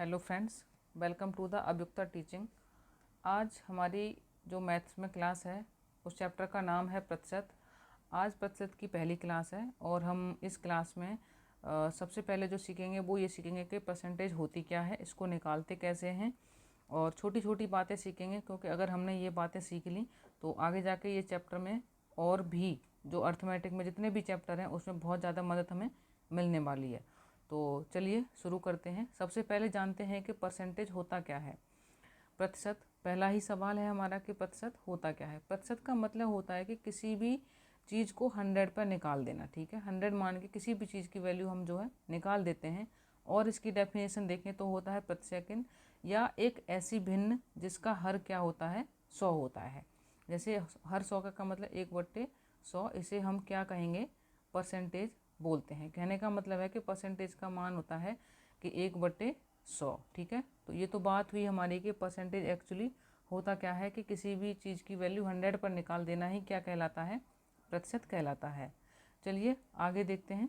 Hello friends, welcome to the Abhiyukta teaching. आज हमारी जो मैथ्स में क्लास है उस चैप्टर का नाम है प्रतिशत। आज प्रतिशत की पहली क्लास है और हम इस क्लास में सबसे पहले जो सीखेंगे वो ये सीखेंगे कि परसेंटेज होती क्या है, इसको निकालते कैसे हैं, और छोटी छोटी बातें सीखेंगे। क्योंकि अगर हमने ये बातें सीख ली तो आगे जाके ये चैप्टर में और भी जो अर्थमेटिक में जितने भी चैप्टर हैं उसमें बहुत ज़्यादा मदद हमें मिलने वाली है। तो चलिए शुरू करते हैं। सबसे पहले जानते हैं कि परसेंटेज होता क्या है। प्रतिशत, पहला ही सवाल है हमारा कि प्रतिशत होता क्या है। प्रतिशत का मतलब होता है कि किसी भी चीज़ को 100 पर निकाल देना। ठीक है, 100 मान के किसी भी चीज़ की वैल्यू हम जो है निकाल देते हैं। और इसकी डेफिनेशन देखें तो होता है प्रति सेकंड या एक ऐसी भिन्न जिसका हर क्या होता है, 100 होता है। जैसे हर 100 का मतलब 1/100, इसे हम क्या कहेंगे, परसेंटेज बोलते हैं। कहने का मतलब है कि परसेंटेज का मान होता है कि 1/100। ठीक है, तो ये तो बात हुई हमारी कि परसेंटेज एक्चुअली होता क्या है कि किसी भी चीज़ की वैल्यू 100 पर निकाल देना ही क्या कहलाता है, प्रतिशत कहलाता है। चलिए आगे देखते हैं,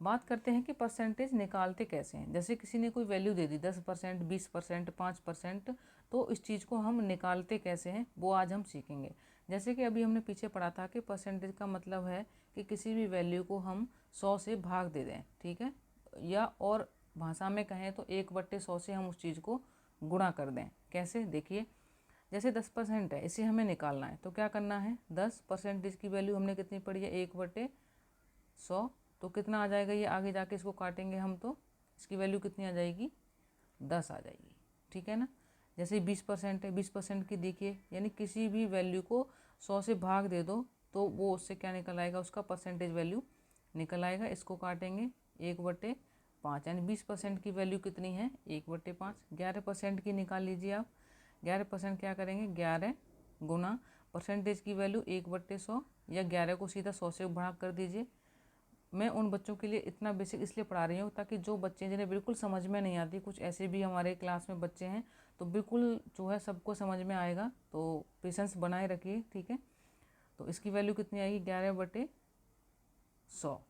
बात करते हैं कि परसेंटेज निकालते कैसे हैं। जैसे किसी ने कोई वैल्यू दे दी 10%, 20%, 5%, तो इस चीज़ को हम निकालते कैसे हैं वो आज हम सीखेंगे। जैसे कि अभी हमने पीछे पढ़ा था कि परसेंटेज का मतलब है कि किसी भी वैल्यू को हम 100 से भाग दे दें। ठीक है, या और भाषा में कहें तो 1/100 से हम उस चीज़ को गुणा कर दें। कैसे, देखिए, जैसे 10% है, इसे हमें निकालना है तो क्या करना है, 10% की वैल्यू हमने कितनी पढ़ी है, 1/100। तो कितना आ जाएगा, ये आगे जाके इसको काटेंगे हम तो इसकी वैल्यू कितनी आ जाएगी, 10 आ जाएगी। ठीक है ना। जैसे 20% है, 20% की देखिए, यानी किसी भी वैल्यू को 100 से भाग दे दो तो वो उससे क्या निकल आएगा, उसका परसेंटेज वैल्यू निकल आएगा। इसको काटेंगे 1/5, यानी 20% की वैल्यू कितनी है, 1/5। 11% की निकाल लीजिए आप। 11% क्या करेंगे, 11 गुना परसेंटेज की वैल्यू 1/100, या 11 को सीधा 100 से भाग कर दीजिए। मैं उन बच्चों के लिए इतना बेसिक इसलिए पढ़ा रही हूँ ताकि जो बच्चे जिन्हें बिल्कुल समझ में नहीं आती, कुछ ऐसे भी हमारे क्लास में बच्चे हैं, तो बिल्कुल जो है सबको समझ में आएगा। तो पेशेंस बनाए रखिए। ठीक है, तो इसकी वैल्यू कितनी आएगी, 11/100।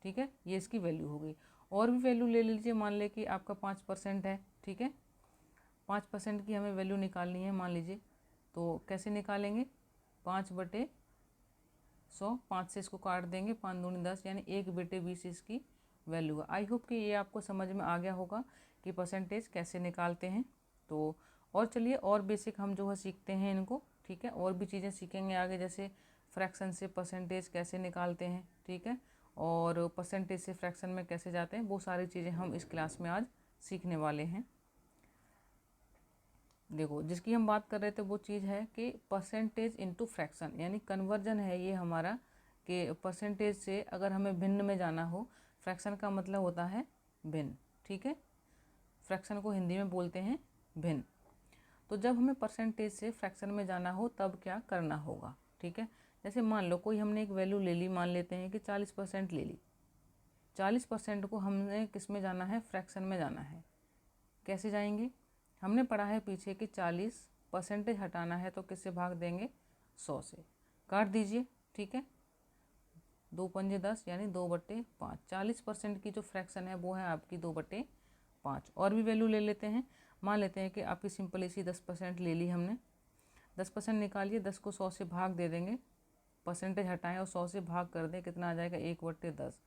ठीक है, ये इसकी वैल्यू हो गई। और भी वैल्यू ले लीजिए, मान ले कि आपका 5% है। ठीक है, 5% की हमें वैल्यू निकालनी है मान लीजिए, तो कैसे निकालेंगे, 5/100, 5 से इसको काट देंगे, 5 दूनी 10, यानी 1/20 इसकी वैल्यू है। आई होप कि ये आपको समझ में आ गया होगा कि परसेंटेज कैसे निकालते हैं। तो और चलिए और बेसिक हम जो है सीखते हैं इनको। ठीक है, और भी चीज़ें सीखेंगे आगे, जैसे फ्रैक्शन से परसेंटेज कैसे निकालते हैं। ठीक है, और परसेंटेज से फ्रैक्शन में कैसे जाते हैं, वो सारी चीज़ें हम इस क्लास में आज सीखने वाले हैं। देखो, जिसकी हम बात कर रहे थे वो चीज़ है कि परसेंटेज इनटू फ्रैक्शन, यानी कन्वर्जन है ये हमारा, कि परसेंटेज से अगर हमें भिन्न में जाना हो, फ्रैक्शन का मतलब होता है भिन्न। ठीक है, फ्रैक्शन को हिंदी में बोलते हैं भिन्न। तो जब हमें परसेंटेज से फ्रैक्शन में जाना हो तब क्या करना होगा। ठीक है, जैसे मान लो कोई हमने एक वैल्यू ले ली, मान लेते हैं कि 40% ले ली। 40% को हमने किस में जाना है, फ्रैक्शन में जाना है। कैसे जाएंगे, हमने पढ़ा है पीछे कि 40% हटाना है तो किससे भाग देंगे, 100 से। काट दीजिए। ठीक है, 2 पंजे 10, यानी 2/5। 40% की जो फ्रैक्शन है वो है आपकी 2/5। और भी वैल्यू ले लेते हैं, मान लेते हैं कि आपकी सिंपल इसी 10% ले ली हमने। 10% निकालिए, 10 को 100 से भाग दे देंगे, परसेंटेज हटाएं और 100 से भाग कर दें, कितना आ जाएगा, 1/10।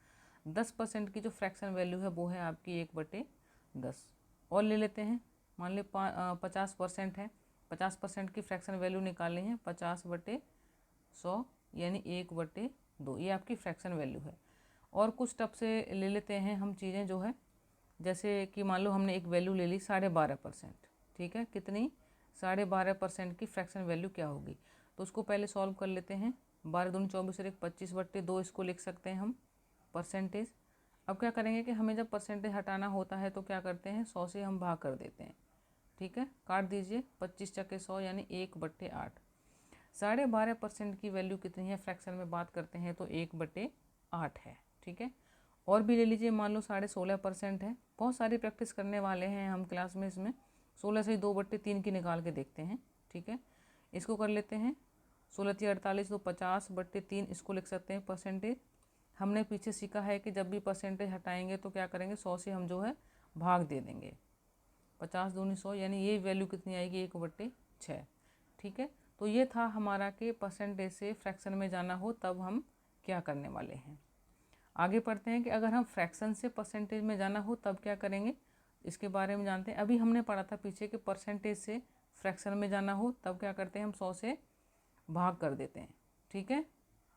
10% की जो फ्रैक्शन वैल्यू है वो है आपकी 1/10। और ले लेते हैं, मान ली 50% है, 50% की फ्रैक्शन वैल्यू निकालनी है, 50/100, यानी 1/2। ये आपकी फ्रैक्शन वैल्यू है। और कुछ टप से ले लेते हैं हम चीज़ें जो है, जैसे कि मान लो हमने एक वैल्यू ले ली 12.5%। ठीक है, कितनी, 12.5% की फ्रैक्शन वैल्यू क्या होगी, तो उसको पहले सॉल्व कर लेते हैं। 12 दूनी 24 और 1 25/2 इसको लिख सकते हैं हम परसेंटेज। अब क्या करेंगे कि हमें जब परसेंटेज हटाना होता है तो क्या करते हैं, 100 से हम भाग कर देते हैं। ठीक है, काट दीजिए, 25 चक्के 100, यानी 1/8। 12.5% की वैल्यू कितनी है, फ्रैक्शन में बात करते हैं तो 1/8 है। ठीक है, और भी ले लीजिए, मान लो 16.5% है। बहुत सारी प्रैक्टिस करने वाले हैं हम क्लास में, इसमें 16 से 2/3 की निकाल के देखते हैं। ठीक है, इसको कर लेते हैं, 16×3 = 48, तो 50/3 इसको लिख सकते हैं परसेंटेज। हमने पीछे सीखा है कि जब भी परसेंटेज हटाएंगे तो क्या करेंगे, 100 से हम जो है भाग दे देंगे। 50 दूनी 100 यानी ये वैल्यू कितनी आएगी 1/6। ठीक है, तो ये था हमारा कि परसेंटेज से फ्रैक्शन में जाना हो तब हम क्या करने वाले हैं। आगे पढ़ते हैं कि अगर हम फ्रैक्शन से परसेंटेज में जाना हो तब क्या करेंगे, इसके बारे में जानते हैं। अभी हमने पढ़ा था पीछे कि परसेंटेज से फ्रैक्शन में जाना हो तब क्या करते हैं, हम 100 से भाग कर देते हैं। ठीक है,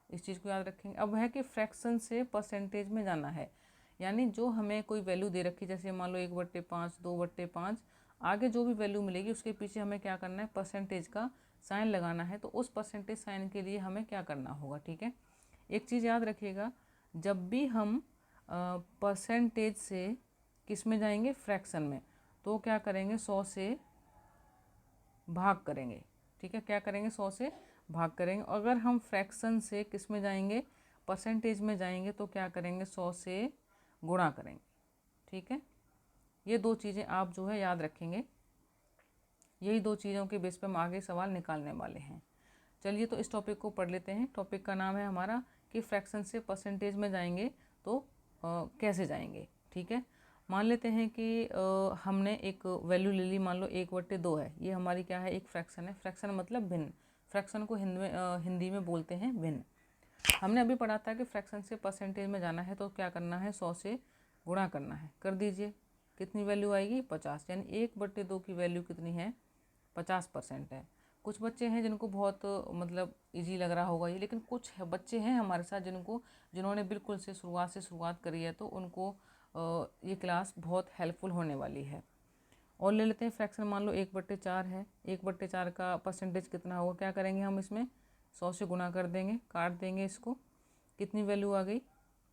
इस चीज़ को याद रखेंगे। अब है कि फ्रैक्शन से परसेंटेज में जाना है, यानी जो हमें कोई वैल्यू दे रखी, जैसे मान लो 1/5, 2/5, आगे जो भी वैल्यू मिलेगी उसके पीछे हमें क्या करना है, परसेंटेज का साइन लगाना है। तो उस परसेंटेज साइन के लिए हमें क्या करना होगा। ठीक है, एक चीज़ याद रखिएगा, जब भी हम परसेंटेज से किस में जाएंगे, फ्रैक्शन में, तो क्या करेंगे 100 से भाग करेंगे। ठीक है, क्या करेंगे 100 से भाग करेंगे। अगर हम फ्रैक्शन से किस में जाएंगे, परसेंटेज में जाएंगे, तो क्या करेंगे 100 से गुणा करेंगे। ठीक है, ये दो चीज़ें आप जो है याद रखेंगे। यही दो चीज़ों के बेस पर हम आगे सवाल निकालने वाले हैं। चलिए तो इस टॉपिक को पढ़ लेते हैं। टॉपिक का नाम है हमारा कि फ्रैक्शन से परसेंटेज में जाएंगे तो कैसे जाएंगे। ठीक है, मान लेते हैं कि हमने एक वैल्यू ले ली, मान लो 1/2 है। ये हमारी क्या है, एक फ्रैक्शन है। फ्रैक्शन मतलब भिन्न। फ्रैक्शन को हिंदी में बोलते हैं भिन्न। हमने अभी पढ़ा था कि फ्रैक्शन से परसेंटेज में जाना है तो क्या करना है, 100 से गुणा करना है। कर दीजिए, कितनी वैल्यू आएगी 50, यानी 1/2 की वैल्यू कितनी है, 50% है। कुछ बच्चे हैं जिनको बहुत मतलब इजी लग रहा होगा ये, लेकिन कुछ बच्चे हैं हमारे साथ जिन्होंने बिल्कुल से शुरुआत करी है, तो उनको ये क्लास बहुत हेल्पफुल होने वाली है। और ले लेते हैं फ्रैक्शन, मान लो 1/4 है। 1/4 का परसेंटेज कितना होगा, क्या करेंगे हम इसमें 100 से गुणा कर देंगे, काट देंगे इसको, कितनी वैल्यू आ गई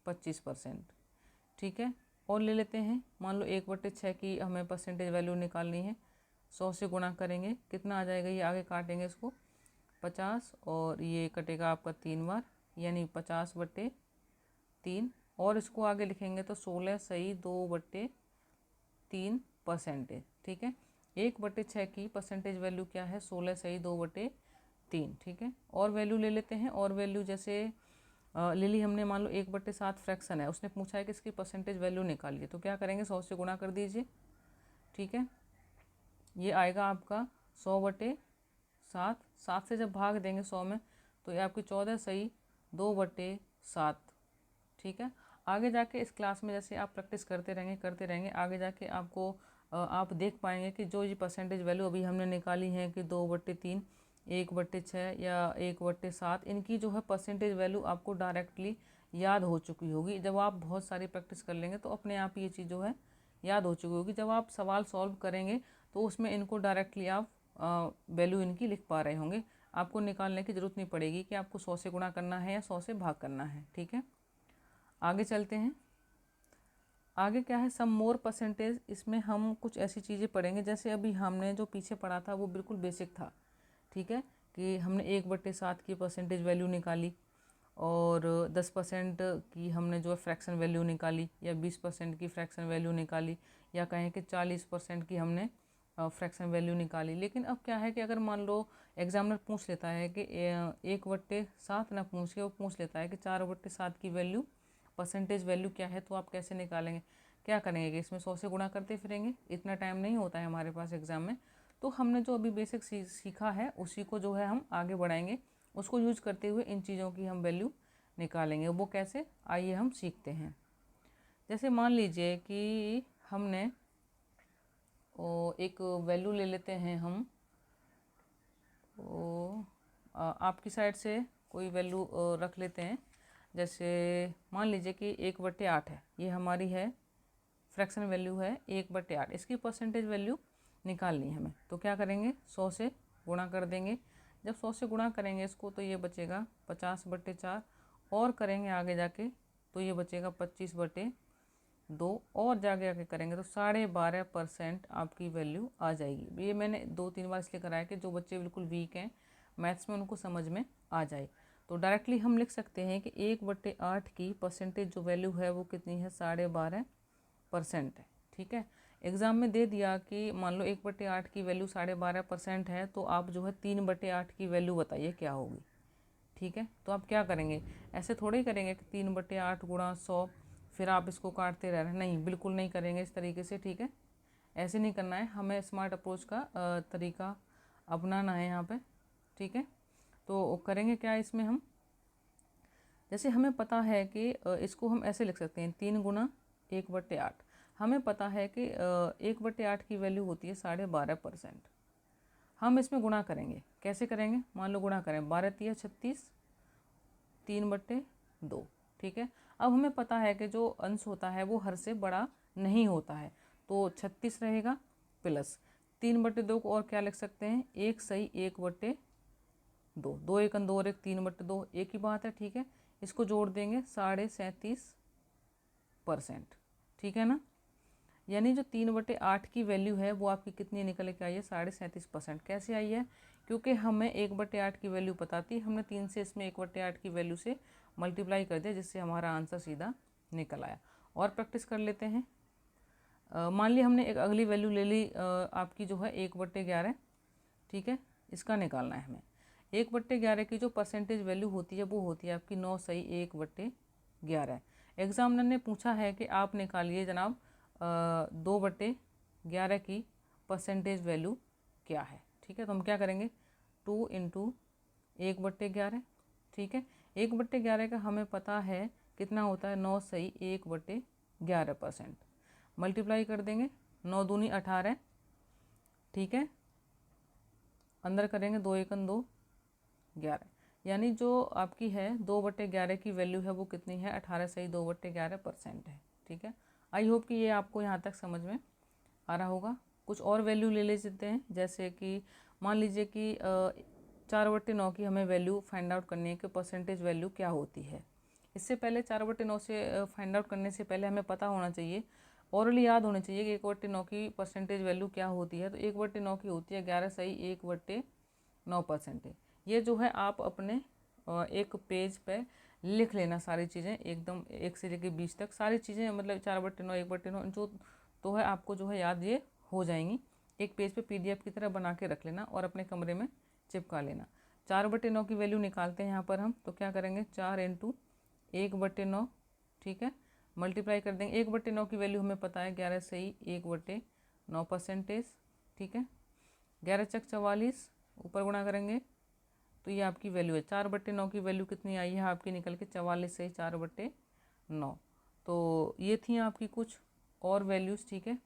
25%। ठीक है, और ले लेते हैं, मान लो 1/6 की हमें परसेंटेज वैल्यू निकालनी है। 100 से गुणा करेंगे, कितना आ जाएगा, ये आगे काटेंगे इसको 50 और ये कटेगा आपका 3 बार, यानी 50/3। और इसको आगे लिखेंगे तो 16 सही 2/3 परसेंटेज। ठीक है, 1/6 की परसेंटेज वैल्यू क्या है, 16 सही 2/3। ठीक है, और वैल्यू ले लेते हैं। और वैल्यू जैसे ले ली हमने, मान लो 1/7 फ्रैक्शन है, उसने पूछा है कि इसकी परसेंटेज वैल्यू निकालिए, तो क्या करेंगे 100 से गुणा कर दीजिए। ठीक है, ये आएगा आपका 100/7। 7 से जब भाग देंगे 100 में तो ये आपकी 14 सही 2/7। ठीक है, आगे जाके इस क्लास में जैसे आप प्रैक्टिस करते रहेंगे, आगे जाके आपको आप देख पाएंगे कि जो ये परसेंटेज वैल्यू अभी हमने निकाली है कि 2/3, 1/6 या 1/7, इनकी जो है परसेंटेज वैल्यू आपको डायरेक्टली याद हो चुकी होगी। जब आप बहुत सारी प्रैक्टिस कर लेंगे तो अपने आप ये चीज़ जो है याद हो चुकी होगी। जब आप सवाल सॉल्व करेंगे तो उसमें इनको डायरेक्टली आप वैल्यू इनकी लिख पा रहे होंगे। आपको निकालने की ज़रूरत नहीं पड़ेगी कि आपको 100 से गुणा करना है या 100 से भाग करना है। ठीक है, आगे चलते हैं। आगे क्या है, सम मोर परसेंटेज। इसमें हम कुछ ऐसी चीज़ें पढ़ेंगे, जैसे अभी हमने जो पीछे पढ़ा था वो बिल्कुल बेसिक था। ठीक है, कि हमने 1/7 की परसेंटेज वैल्यू निकाली और 10% की हमने जो है फ्रैक्शन वैल्यू निकाली, या 20% की फ्रैक्शन वैल्यू निकाली, या कहें कि 40% की हमने फ्रैक्शन वैल्यू निकाली। लेकिन अब क्या है कि अगर मान लो एग्जामिनर पूछ लेता है कि 1/7 ना पूछ के वो पूछ लेता है कि 4/7 की वैल्यू परसेंटेज वैल्यू क्या है, तो आप कैसे निकालेंगे, क्या करेंगे कि इसमें 100 से गुणा करते फिरेंगे। इतना टाइम नहीं होता है हमारे पास एग्ज़ाम में। तो हमने जो अभी बेसिक सीखा है उसी को जो है हम आगे बढ़ाएंगे, उसको यूज करते हुए इन चीज़ों की हम वैल्यू निकालेंगे। वो कैसे, आइए हम सीखते हैं। जैसे मान लीजिए कि हमने एक वैल्यू ले लेते हैं हम, आपकी साइड से कोई वैल्यू रख लेते हैं। जैसे मान लीजिए कि 1/8 है, ये हमारी है फ्रैक्शन वैल्यू है 1/8। इसकी परसेंटेज वैल्यू निकालनी है हमें, तो क्या करेंगे 100 से गुणा कर देंगे। जब 100 से गुणा करेंगे इसको तो ये बचेगा 50/4, और करेंगे आगे जाके तो ये बचेगा 25/2, और जाके आगे करेंगे तो 12.5% आपकी वैल्यू आ जाएगी। ये मैंने 2-3 बार इसलिए कराया कि जो बच्चे बिल्कुल वीक हैं मैथ्स में उनको समझ में आ जाए। तो डायरेक्टली हम लिख सकते हैं कि 1/8 की परसेंटेज जो वैल्यू है वो कितनी है, 12.5% है। ठीक है, एग्ज़ाम में दे दिया कि मान लो 1/8 की वैल्यू 12.5% है, तो आप जो है 3/8 की वैल्यू बताइए क्या होगी। ठीक है, तो आप क्या करेंगे, ऐसे थोड़े ही करेंगे कि 3/8 गुणा 100, फिर आप इसको काटते रह रहे हैं, नहीं, बिल्कुल नहीं करेंगे इस तरीके से, ठीक है। ऐसे नहीं करना है, हमें स्मार्ट अप्रोच का तरीका अपनाना है यहाँ पे, ठीक है। तो करेंगे क्या इसमें हम, जैसे हमें पता है कि इसको हम ऐसे लिख सकते हैं 3 गुना 1/8। हमें पता है कि 1/8 की वैल्यू होती है 12.5%। हम इसमें गुणा करेंगे, कैसे करेंगे, मान लो गुणा करें, 12 तिया 36, 3/2, ठीक है। अब हमें पता है कि जो अंश होता है वो हर से बड़ा नहीं होता है, तो 36 रहेगा प्लस 3/2 को और क्या लिख सकते हैं, 1 सही 1/2, 2 1 2 और 1 3/2, एक ही बात है, ठीक है। इसको जोड़ देंगे 37.5%, ठीक है ना। यानी जो 3/8 की वैल्यू है वो आपकी कितनी निकल के आई है, 37.5%। कैसे आई है, क्योंकि हमें 1/8 की वैल्यू पता थी, हमने 3 से इसमें 1/8 की वैल्यू से मल्टीप्लाई कर दिया, जिससे हमारा आंसर सीधा निकल आया। और प्रैक्टिस कर लेते हैं। मान ली हमने एक अगली वैल्यू ले ली, आपकी जो है 1/11, ठीक है। इसका निकालना है हमें। 1/11 की जो परसेंटेज वैल्यू होती है वो होती है आपकी 9 सही 1/11। एग्जामिनर ने पूछा है कि आप निकालिए जनाब 2/11 की परसेंटेज वैल्यू क्या है, ठीक है। तो हम क्या करेंगे, 2 × 1/11, ठीक है। 1/11 का हमें पता है कितना होता है, 9 सही 1/11%। मल्टीप्लाई कर देंगे, 9 दूनी 18, ठीक है। अंदर करेंगे 2 1 2 11, यानी जो आपकी है 2/11 की वैल्यू है वो कितनी है, 18 सही 2/11% है, ठीक है। आई होप कि ये आपको यहाँ तक समझ में आ रहा होगा। कुछ और वैल्यू ले लेते हैं, जैसे कि मान लीजिए कि 4/9 की हमें वैल्यू फाइंड आउट करनी है कि परसेंटेज वैल्यू क्या होती है। इससे पहले 4/9 से फाइंड आउट करने से पहले हमें पता होना चाहिए, ओरली याद होनी चाहिए कि 1/9 की परसेंटेज वैल्यू क्या होती है। तो 1/9 की होती है 11 सही 1/9%। ये जो है आप अपने एक पेज पे लिख लेना, सारी चीज़ें एकदम 1 से लेकर 20 तक सारी चीज़ें, मतलब 4/9 1/9 जो तो है आपको जो है याद ये हो जाएंगी। एक पेज पे PDF की तरह बना के रख लेना और अपने कमरे में चिपका लेना। 4/9 की वैल्यू निकालते हैं यहाँ पर हम, तो क्या करेंगे, 4 × 1/9, ठीक है। मल्टीप्लाई कर देंगे, 1/9 की वैल्यू हमें पता है 11 सही 1/9%, ठीक है। 11 चक 44, ऊपर गुणा करेंगे तो ये आपकी वैल्यू है। 4/9 की वैल्यू कितनी आई है आपकी निकल के, 44 सही 4/9। तो ये थी आपकी कुछ और वैल्यूज़, ठीक है।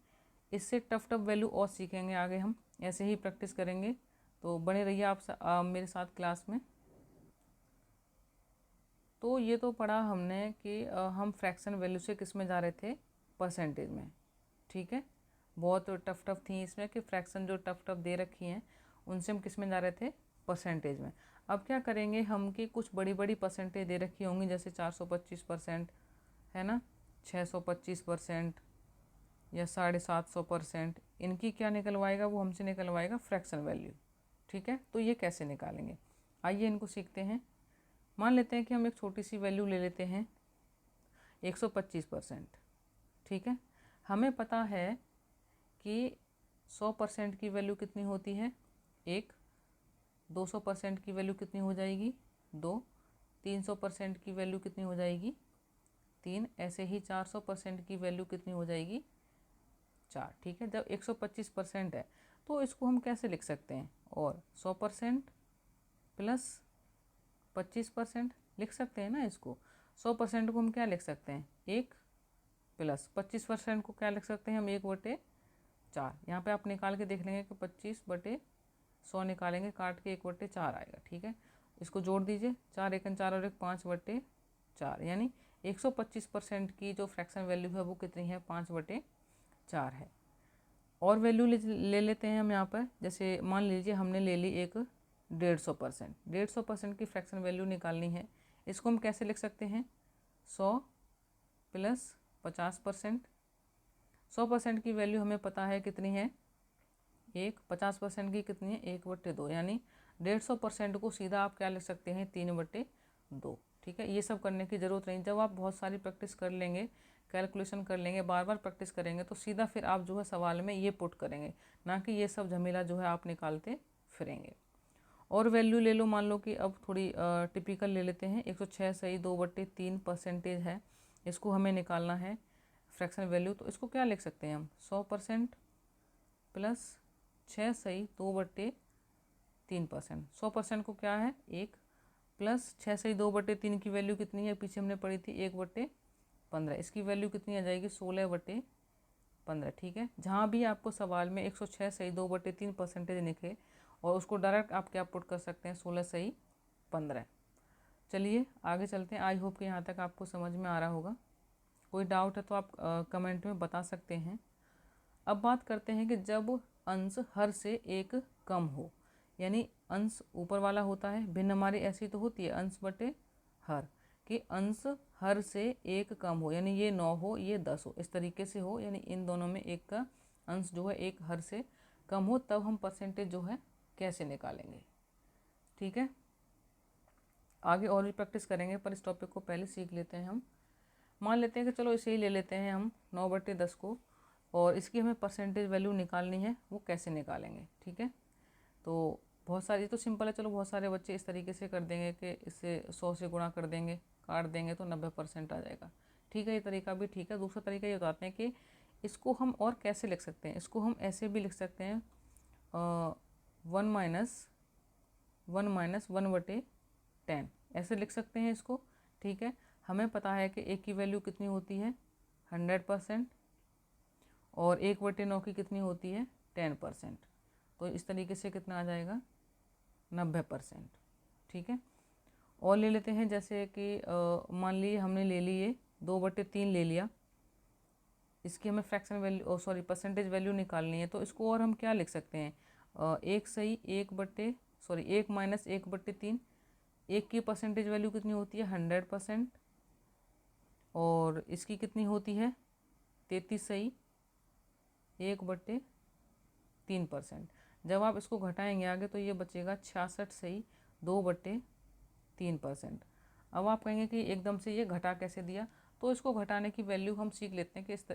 इससे टफ वैल्यू और सीखेंगे आगे हम, ऐसे ही प्रैक्टिस करेंगे। तो बने रहिए आप मेरे साथ क्लास में। तो ये तो पढ़ा हमने कि हम फ्रैक्शन वैल्यू से किस में जा रहे थे, परसेंटेज में, ठीक है। बहुत टफ थी इसमें कि फ्रैक्शन जो टफ दे रखी हैं उनसे हम किस में जा रहे थे, परसेंटेज में। अब क्या करेंगे हम कि कुछ बड़ी बड़ी परसेंटेज दे रखी होंगी, जैसे 425% है ना, 625% या 750%। इनकी क्या निकलवाएगा, वो हमसे निकलवाएगा फ्रैक्शन वैल्यू, ठीक है। तो ये कैसे निकालेंगे, आइए इनको सीखते हैं। मान लेते हैं कि हम एक छोटी सी वैल्यू ले लेते हैं 125%, ठीक है। हमें पता है कि 100% की वैल्यू कितनी होती है, 1, 200% की वैल्यू कितनी हो जाएगी, 2, 300% की वैल्यू कितनी हो जाएगी, 3, ऐसे ही 400% की वैल्यू कितनी हो जाएगी, 4, ठीक है। जब 125% है तो इसको हम कैसे लिख सकते हैं, और 100% प्लस 25% लिख सकते हैं ना इसको। 100% को हम क्या लिख सकते हैं, 1 प्लस 25% को क्या लिख सकते हैं हम, 1/4। यहाँ पे आप निकाल के देख लेंगे कि 25/100 निकालेंगे काट के 1/4 आएगा, ठीक है। इसको जोड़ दीजिए, 4 1 4 और 1 5/4, यानी 125% की जो फ्रैक्शन वैल्यू है वो कितनी है, 5/4 है। और वैल्यू ले लेते हैं हम यहाँ पर, जैसे मान लीजिए हमने ले ली एक 150%। 150% की फ्रैक्शन वैल्यू निकालनी है, इसको हम कैसे लिख सकते हैं, 100 प्लस 50%। 100% की वैल्यू हमें पता है कितनी है, 1, 50% की कितनी है, 1/2, यानी 150% को सीधा आप क्या लिख सकते हैं, 3/2, ठीक है। ये सब करने की ज़रूरत नहीं, जब आप बहुत सारी प्रैक्टिस कर लेंगे, कैलकुलेशन कर लेंगे, बार बार प्रैक्टिस करेंगे, तो सीधा फिर आप जो है सवाल में ये पुट करेंगे, ना कि ये सब झमेला जो है आप निकालते फिरेंगे। और वैल्यू ले लो, मान लो कि अब थोड़ी टिपिकल ले लेते हैं, 106 सही 2/3% है। इसको हमें निकालना है फ्रैक्शन वैल्यू। तो इसको क्या लिख सकते हैं हम, 100% प्लस 6 सही 2/3%। 100% को क्या है 1 प्लस 6 सही 2/3 की वैल्यू कितनी है, पीछे हमने पढ़ी थी 1/15। इसकी वैल्यू कितनी आ जाएगी 16/15। ठीक है, जहाँ भी आपको सवाल में 106 सही 2/3% लिखे और उसको डायरेक्ट आप क्या पुट कर सकते हैं 16 सही 15। चलिए आगे चलते हैं। आई होप कि यहाँ तक आपको समझ में आ रहा होगा। कोई डाउट है तो आप कमेंट में बता सकते हैं। अब बात करते हैं कि जब अंश हर से एक कम हो, यानी अंश ऊपर वाला होता है, भिन्न हमारी ऐसी तो होती है अंश बटे हर, कि अंश हर से एक कम हो, यानी ये 9 हो ये 10 हो, इस तरीके से हो, यानी इन दोनों में एक का अंश जो है एक हर से कम हो, तब हम परसेंटेज जो है कैसे निकालेंगे। ठीक है, आगे और भी प्रैक्टिस करेंगे, पर इस टॉपिक को पहले सीख लेते हैं हम। मान लेते हैं कि चलो इसे ही ले लेते हैं हम 9/10 को, और इसकी हमें परसेंटेज वैल्यू निकालनी है, वो कैसे निकालेंगे। ठीक है, तो बहुत सारी तो सिंपल है, चलो बहुत सारे बच्चे इस तरीके से कर देंगे कि इससे 100 से गुणा कर देंगे, काट देंगे तो 90% आ जाएगा। ठीक है, ये तरीका भी ठीक है। दूसरा तरीका ये बताते हैं कि इसको हम और कैसे लिख सकते हैं। इसको हम ऐसे भी लिख सकते हैं 1-1/10 ऐसे लिख सकते हैं इसको। ठीक है, हमें पता है कि एक की वैल्यू कितनी होती है 100% और 1/9 की कितनी होती है 10%। तो इस तरीके से कितना आ जाएगा 90%। ठीक है, और ले लेते हैं जैसे कि मान लीजिए हमने ले लिए 2/3 ले लिया, इसकी हमें फ्रैक्शन वैल्यू परसेंटेज वैल्यू निकालनी है। तो इसको और हम क्या लिख सकते हैं, 1 सही 1 माइनस 1/3। एक की परसेंटेज वैल्यू कितनी होती है 100% और इसकी कितनी होती है 33 सही 1/3%। जब आप इसको घटाएंगे आगे तो ये बचेगा 66 सही 2/3%। अब आप कहेंगे कि एकदम से ये घटा कैसे दिया, तो इसको घटाने की वैल्यू हम सीख लेते हैं कि इस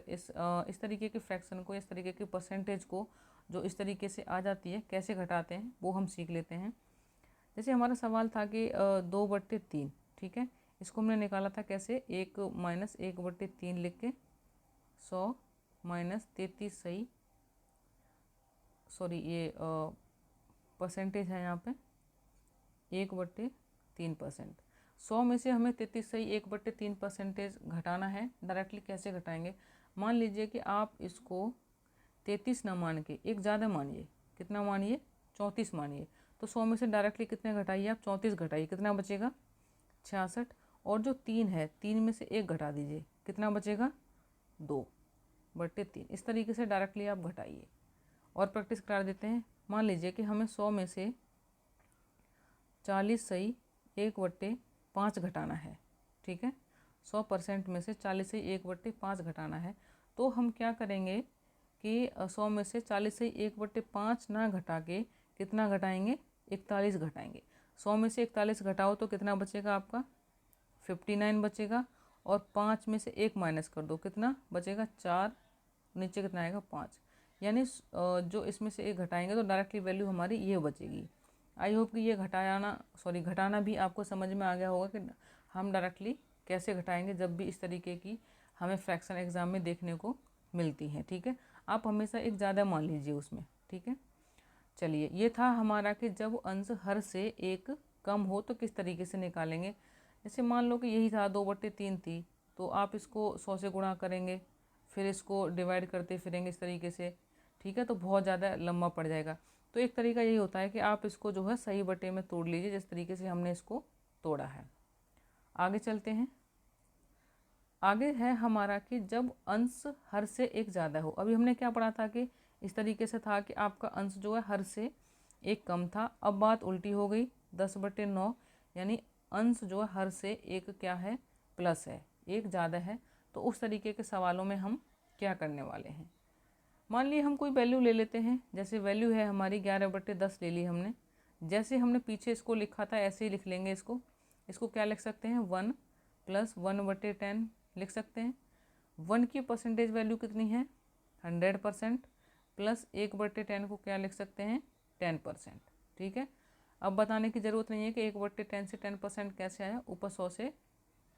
तरीके के फ्रैक्शन को, इस तरीके की परसेंटेज को जो इस तरीके से आ जाती है कैसे घटाते हैं वो हम सीख लेते हैं। जैसे हमारा सवाल था कि 2/3, ठीक है, इसको हमने निकाला था कैसे 1 माइनस 1/3 लिख के 100 माइनस 33 सही ये परसेंटेज है यहाँ पे 1/3%। 100 में से हमें 33 सही 1/3% घटाना है। डायरेक्टली कैसे घटाएंगे, मान लीजिए कि आप इसको 33 ना मान के एक ज़्यादा मानिए, कितना मानिए 34 मानिए, तो 100 में से डायरेक्टली कितने घटाइए आप 34 घटाइए, कितना बचेगा 66। और जो 3 है 3 में से 1 घटा दीजिए, कितना बचेगा 2/3। इस तरीके से डायरेक्टली आप घटाइए। और प्रैक्टिस करा देते हैं। मान लीजिए कि हमें 100 में से 40 सही 1/5 घटाना है। ठीक है, 100% में से 40 सही 1/5 घटाना है। तो हम क्या करेंगे कि 100 में से 40 सही 1/5 ना घटा के कितना घटाएंगे 41 घटाएंगे। 100 में से 41 घटाओ तो कितना बचेगा आपका 59 बचेगा। और 5 में से 1 माइनस कर दो, कितना बचेगा 4, नीचे कितना आएगा 5। यानी जो इसमें से 1 घटाएंगे तो डायरेक्टली वैल्यू हमारी ये बचेगी। आई होप कि ये घटाना भी आपको समझ में आ गया होगा कि हम डायरेक्टली कैसे घटाएंगे जब भी इस तरीके की हमें फ्रैक्शन एग्जाम में देखने को मिलती हैं। ठीक है, आप हमेशा एक ज़्यादा मान लीजिए उसमें। ठीक है, चलिए ये था हमारा कि जब अंश हर से एक कम हो तो किस तरीके से निकालेंगे। जैसे मान लो कि यही था 2/3 थी, तो आप इसको 100 से गुणा करेंगे, फिर इसको डिवाइड करते फिरेंगे इस तरीके से। ठीक है, तो बहुत ज़्यादा लंबा पड़ जाएगा। तो एक तरीका यही होता है कि आप इसको जो है सही बटे में तोड़ लीजिए, जिस तरीके से हमने इसको तोड़ा है। आगे चलते हैं। आगे है हमारा कि जब अंश हर से एक ज़्यादा हो। अभी हमने क्या पढ़ा था कि इस तरीके से था कि आपका अंश जो है हर से एक कम था। अब बात उल्टी हो गई 10/9, यानी अंश जो है हर से एक क्या है प्लस है, एक ज़्यादा है। तो उस तरीके के सवालों में हम क्या करने वाले हैं, मान लीजिए हम कोई वैल्यू ले लेते हैं। जैसे वैल्यू है हमारी 11/10 ले ली हमने। जैसे हमने पीछे इसको लिखा था ऐसे ही लिख लेंगे इसको क्या लिख सकते हैं 1 + 1/10 लिख सकते हैं। 1 की परसेंटेज वैल्यू कितनी है 100% प्लस 1/10 को क्या लिख सकते हैं 10%। ठीक है, अब बताने की ज़रूरत नहीं है कि 1/10 से 10% कैसे आया, ऊपर 100 से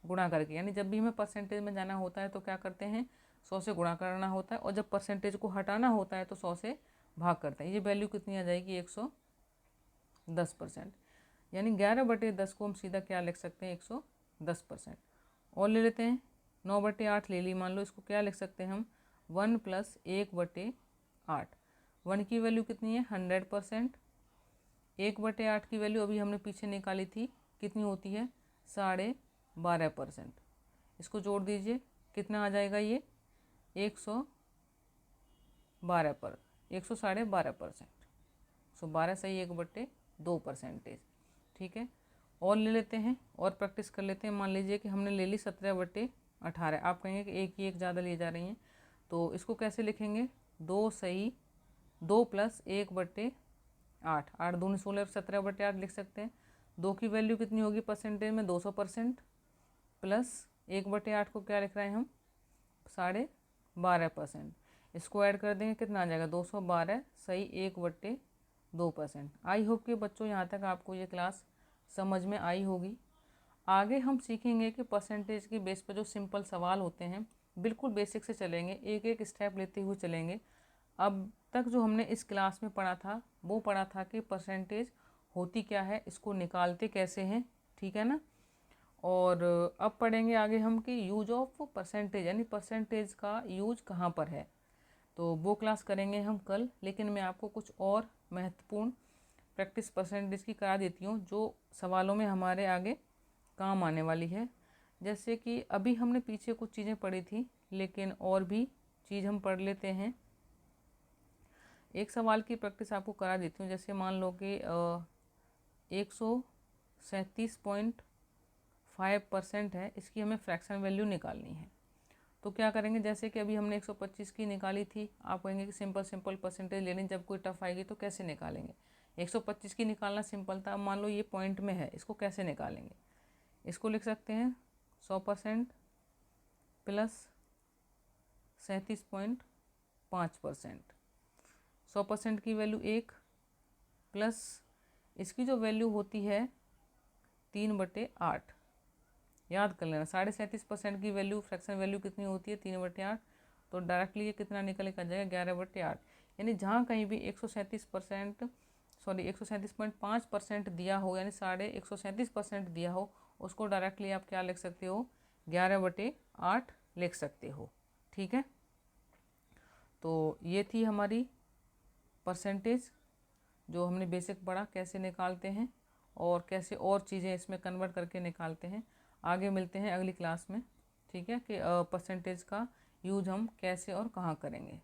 गुणा करके, यानी जब भी हमें परसेंटेज में जाना होता है तो क्या करते हैं, 100 से गुणा करना होता है, और जब परसेंटेज को हटाना होता है तो 100 से भाग करते हैं। ये वैल्यू कितनी आ जाएगी, 110%। यानी 11/10 को हम सीधा क्या लिख सकते हैं, 110%। और ले लेते हैं 9/8 ले ली मान लो, इसको क्या लिख सकते हैं हम, 1 + 1/8। 1 की वैल्यू कितनी है, 100%। 1/8 की वैल्यू अभी हमने पीछे निकाली थी, कितनी होती है, 12.5%। इसको जोड़ दीजिए, कितना आ जाएगा ये, 112%। 12 सही 1/2%। ठीक है, और ले लेते हैं और प्रैक्टिस कर लेते हैं। मान लीजिए कि हमने ले ली 17/18। आप कहेंगे कि एक ही एक ज़्यादा ले जा रही हैं, तो इसको कैसे लिखेंगे, 2 सही 2 + 1/8। 8 दूनी 16, 17/8 लिख सकते हैं। 2 की वैल्यू कितनी होगी परसेंटेज में, 200%, प्लस 1/8 को क्या लिख रहे हैं हम, 12.5%। इसको ऐड कर देंगे, कितना आ जाएगा, 212 सही 1/2%। आई होप कि बच्चों यहाँ तक आपको ये क्लास समझ में आई होगी। आगे हम सीखेंगे कि परसेंटेज के बेस पर जो सिंपल सवाल होते हैं, बिल्कुल बेसिक से चलेंगे, एक एक स्टेप लेते हुए चलेंगे। अब तक जो हमने इस क्लास में पढ़ा था वो पढ़ा था कि परसेंटेज होती क्या है, इसको निकालते कैसे हैं, ठीक है ना। और अब पढ़ेंगे आगे हम कि यूज ऑफ परसेंटेज, यानी परसेंटेज का यूज कहाँ पर है, तो वो क्लास करेंगे हम कल। लेकिन मैं आपको कुछ और महत्वपूर्ण प्रैक्टिस परसेंटेज की करा देती हूँ जो सवालों में हमारे आगे काम आने वाली है। जैसे कि अभी हमने पीछे कुछ चीज़ें पढ़ी थी, लेकिन और भी चीज़ हम पढ़ लेते हैं। एक सवाल की प्रैक्टिस आपको करा देती हूँ। जैसे मान लो कि 137.5% है, इसकी हमें फ्रैक्शन वैल्यू निकालनी है। तो क्या करेंगे, जैसे कि अभी हमने 125 की निकाली थी, आप कहेंगे कि सिंपल परसेंटेज लेनी, जब कोई टफ आएगी तो कैसे निकालेंगे। 125 की निकालना सिंपल था। अब मान लो ये पॉइंट में है, इसको कैसे निकालेंगे, इसको लिख सकते हैं 100% प्लस 37.5%। 100% की वैल्यू 1 प्लस इसकी जो वैल्यू होती है 3/8। याद कर लेना, 37.5% की वैल्यू, फ्रैक्शन वैल्यू कितनी होती है, 3/8। तो डायरेक्टली ये कितना निकल कर जाएगा, 11/8। यानी जहाँ कहीं भी 137.5% दिया हो, यानी 137.5% दिया हो, उसको डायरेक्टली आप क्या लिख सकते हो, 11/8 लिख सकते हो। ठीक है, तो ये थी हमारी परसेंटेज जो हमने बेसिक पढ़ा, कैसे निकालते हैं और कैसे और चीज़ें इसमें कन्वर्ट करके निकालते हैं। आगे मिलते हैं अगली क्लास में, ठीक है, कि परसेंटेज का यूज हम कैसे और कहाँ करेंगे।